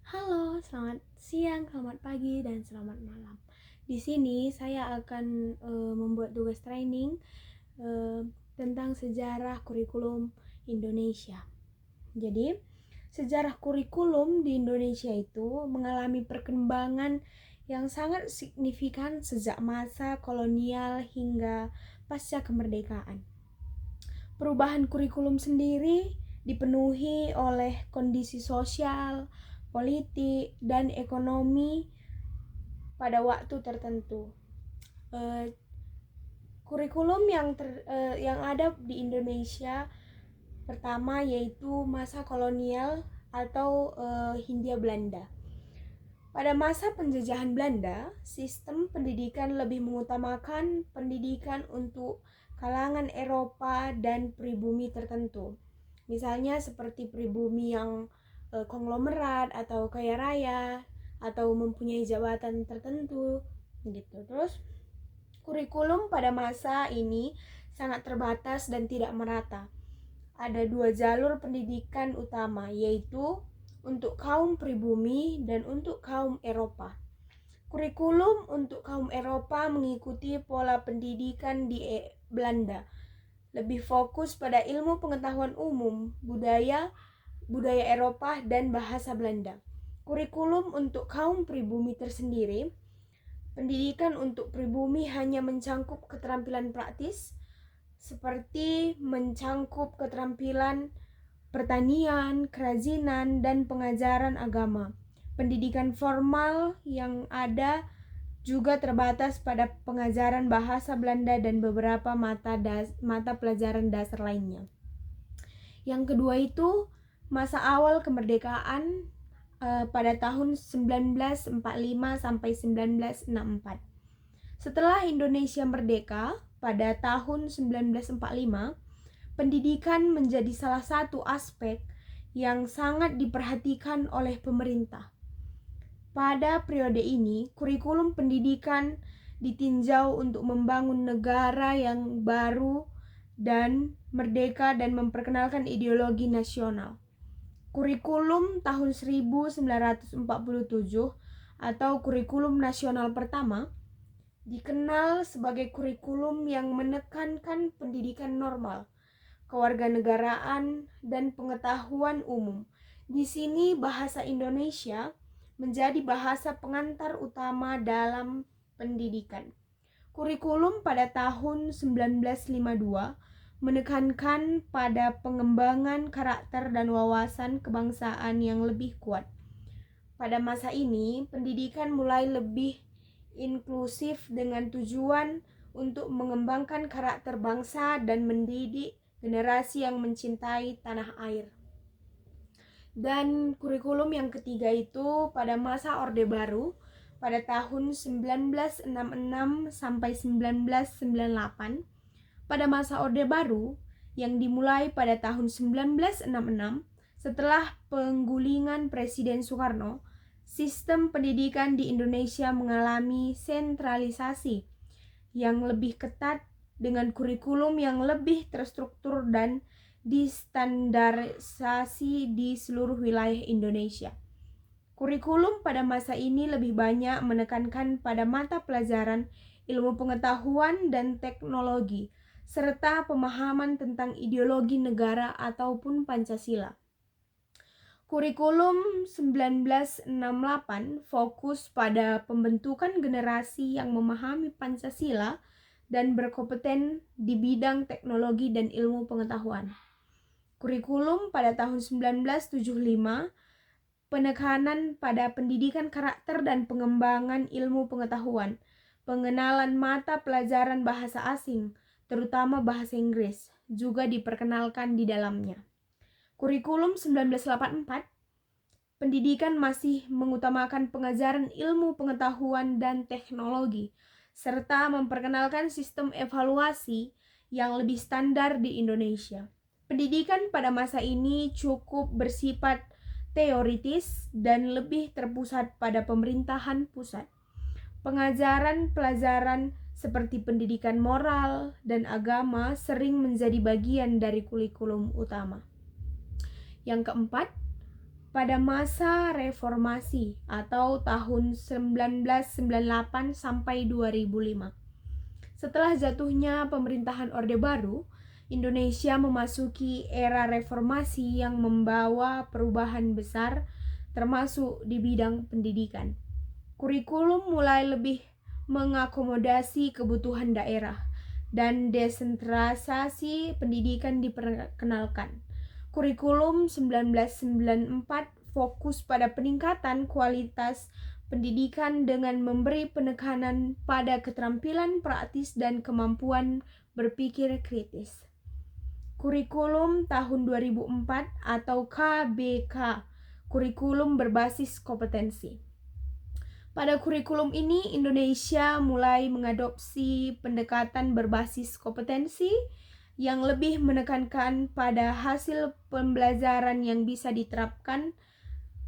Halo, selamat siang, selamat pagi, dan selamat malam. Di sini saya akan membuat tugas training eh, tentang sejarah kurikulum Indonesia. Jadi, sejarah kurikulum di Indonesia itu mengalami perkembangan yang sangat signifikan sejak masa kolonial hingga pasca kemerdekaan. Perubahan kurikulum sendiri dipenuhi oleh kondisi sosial, politik, dan ekonomi pada waktu tertentu. Eh, Kurikulum yang ada di Indonesia pertama yaitu masa kolonial atau Hindia Belanda. Pada masa penjajahan Belanda, sistem pendidikan lebih mengutamakan pendidikan untuk kalangan Eropa dan pribumi tertentu. Misalnya seperti pribumi yang konglomerat atau kaya raya atau mempunyai jabatan tertentu gitu. Terus kurikulum pada masa ini sangat terbatas dan tidak merata. Ada dua jalur pendidikan utama, yaitu untuk kaum pribumi dan untuk kaum Eropa. Kurikulum untuk kaum Eropa mengikuti pola pendidikan di Belanda, lebih fokus pada ilmu pengetahuan umum, budaya Eropa, dan bahasa Belanda. Kurikulum untuk kaum pribumi tersendiri, pendidikan untuk pribumi hanya mencangkup keterampilan praktis, seperti mencangkup keterampilan pertanian, kerajinan, dan pengajaran agama. Pendidikan formal yang ada juga terbatas pada pengajaran bahasa Belanda dan beberapa mata pelajaran dasar lainnya. Yang kedua itu masa awal kemerdekaan pada tahun 1945 sampai 1964. Setelah Indonesia merdeka pada tahun 1945, pendidikan menjadi salah satu aspek yang sangat diperhatikan oleh pemerintah. Pada periode ini, kurikulum pendidikan ditinjau untuk membangun negara yang baru dan merdeka dan memperkenalkan ideologi nasional. Kurikulum tahun 1947 atau kurikulum nasional pertama dikenal sebagai kurikulum yang menekankan pendidikan normal, kewarganegaraan, dan pengetahuan umum. Di sini bahasa Indonesia menjadi bahasa pengantar utama dalam pendidikan. Kurikulum pada tahun 1952 menekankan pada pengembangan karakter dan wawasan kebangsaan yang lebih kuat. Pada masa ini, pendidikan mulai lebih inklusif dengan tujuan untuk mengembangkan karakter bangsa dan mendidik generasi yang mencintai tanah air. Dan kurikulum yang ketiga itu pada masa Orde Baru pada tahun 1966 sampai 1998. Pada masa Orde Baru yang dimulai pada tahun 1966 setelah penggulingan Presiden Soekarno, sistem pendidikan di Indonesia mengalami sentralisasi yang lebih ketat dengan kurikulum yang lebih terstruktur dan distandarisasi di seluruh wilayah Indonesia. Kurikulum pada masa ini lebih banyak menekankan pada mata pelajaran ilmu pengetahuan dan teknologi, serta pemahaman tentang ideologi negara ataupun Pancasila. Kurikulum 1968 fokus pada pembentukan generasi yang memahami Pancasila dan berkompeten di bidang teknologi dan ilmu pengetahuan. Kurikulum pada tahun 1975 penekanan pada pendidikan karakter dan pengembangan ilmu pengetahuan, pengenalan mata pelajaran bahasa asing, terutama bahasa Inggris, juga diperkenalkan di dalamnya. Kurikulum 1984, pendidikan masih mengutamakan pengajaran ilmu pengetahuan dan teknologi, serta memperkenalkan sistem evaluasi yang lebih standar di Indonesia. Pendidikan pada masa ini cukup bersifat teoritis dan lebih terpusat pada pemerintahan pusat. Pengajaran pelajaran seperti pendidikan moral dan agama sering menjadi bagian dari kurikulum utama. Yang keempat, pada masa reformasi atau tahun 1998 sampai 2005. Setelah jatuhnya pemerintahan Orde Baru, Indonesia memasuki era reformasi yang membawa perubahan besar termasuk di bidang pendidikan. Kurikulum mulai lebih mengakomodasi kebutuhan daerah dan desentralisasi pendidikan diperkenalkan. Kurikulum 1994 fokus pada peningkatan kualitas pendidikan dengan memberi penekanan pada keterampilan praktis dan kemampuan berpikir kritis. Kurikulum tahun 2004 atau KBK, kurikulum berbasis kompetensi. Pada kurikulum ini, Indonesia mulai mengadopsi pendekatan berbasis kompetensi yang lebih menekankan pada hasil pembelajaran yang bisa diterapkan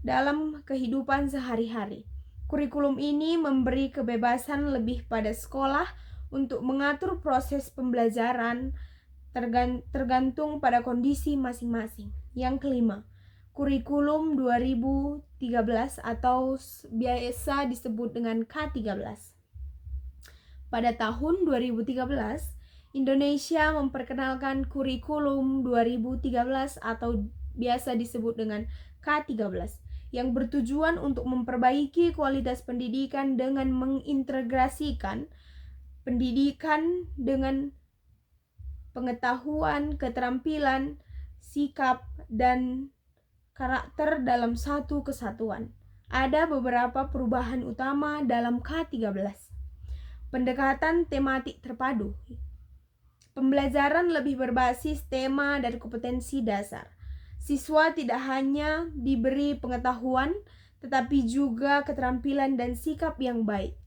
dalam kehidupan sehari-hari. Kurikulum ini memberi kebebasan lebih pada sekolah untuk mengatur proses pembelajaran tergantung pada kondisi masing-masing. Yang kelima, kurikulum 2013 atau biasa disebut dengan K13. Pada tahun 2013, Indonesia memperkenalkan kurikulum 2013 atau biasa disebut dengan K13 yang bertujuan untuk memperbaiki kualitas pendidikan dengan mengintegrasikan pendidikan dengan pengetahuan, keterampilan, sikap, dan karakter dalam satu kesatuan. Ada beberapa perubahan utama dalam K13. Pendekatan tematik terpadu. Pembelajaran lebih berbasis tema dan kompetensi dasar. Siswa tidak hanya diberi pengetahuan, tetapi juga keterampilan dan sikap yang baik.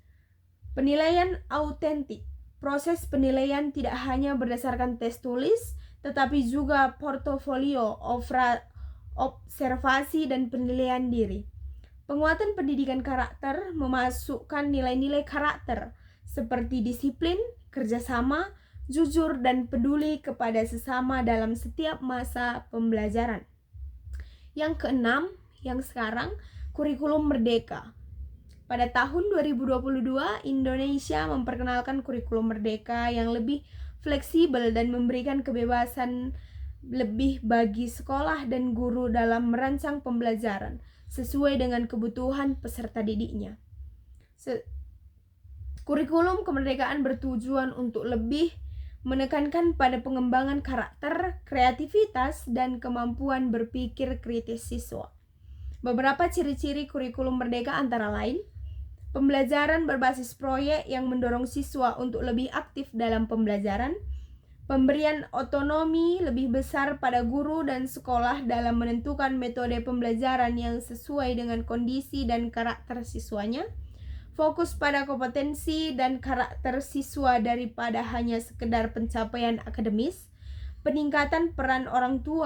Penilaian autentik. Proses penilaian tidak hanya berdasarkan tes tulis, tetapi juga portofolio, observasi, dan penilaian diri. Penguatan pendidikan karakter memasukkan nilai-nilai karakter seperti disiplin, kerjasama, jujur, dan peduli kepada sesama dalam setiap masa pembelajaran. Yang keenam, yang sekarang, kurikulum merdeka. Pada tahun 2022, Indonesia memperkenalkan kurikulum merdeka yang lebih fleksibel dan memberikan kebebasan lebih bagi sekolah dan guru dalam merancang pembelajaran sesuai dengan kebutuhan peserta didiknya. Kurikulum kemerdekaan bertujuan untuk lebih menekankan pada pengembangan karakter, kreativitas, dan kemampuan berpikir kritis siswa. Beberapa ciri-ciri kurikulum merdeka antara lain: pembelajaran berbasis proyek yang mendorong siswa untuk lebih aktif dalam pembelajaran, pemberian otonomi lebih besar pada guru dan sekolah dalam menentukan metode pembelajaran yang sesuai dengan kondisi dan karakter siswanya, fokus pada kompetensi dan karakter siswa daripada hanya sekedar pencapaian akademis, peningkatan peran orang tua